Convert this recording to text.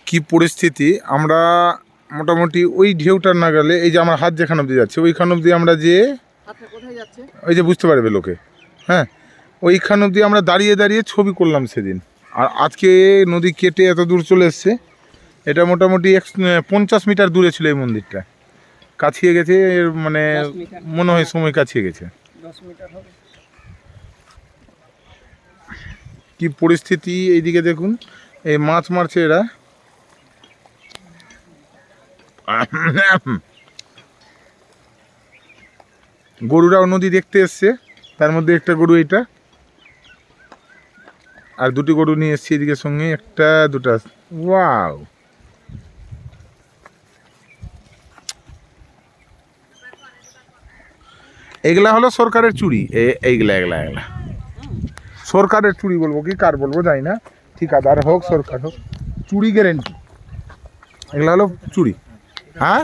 কি পরিস্থিতি, আমরা মোটামুটি ওই ঢেউটার না গেলে এই যে আমার হাত যেখান অবধি যাচ্ছে ওইখান অবধি আমরা যে ওই যে বুঝতে পারবে লোকে, হ্যাঁ, ওইখান অবধি আমরা দাঁড়িয়ে দাঁড়িয়ে ছবি করলাম সেদিন। আর আজকে নদী কেটে এত দূর চলে এসছে, এটা মোটামুটি 50 মিটার দূরে ছিল এই মন্দিরটা, কাছিয়ে গেছে, মানে মনে হয় সময় কাছিয়ে গেছে। কি পরিস্থিতি এইদিকে দেখুন, এই মাছ মারছে এরা। গরুরাও নদী দেখতে এসছে, তার মধ্যে একটা গরু এইটা, আর দুটি গরু নিয়ে এসছি এদিকে সঙ্গে, একটা দুটা। ওয়াও, এগুলা হলো সরকারের চুরি। এইগুলা এগুলা এগুলা সরকারের চুরি বলবো কি কার বলবো জানি না, ঠিকাদার হোক সরকার হোক, চুরি গ্যারেন্টি, এগুলা হলো চুরি। হ্যাঁ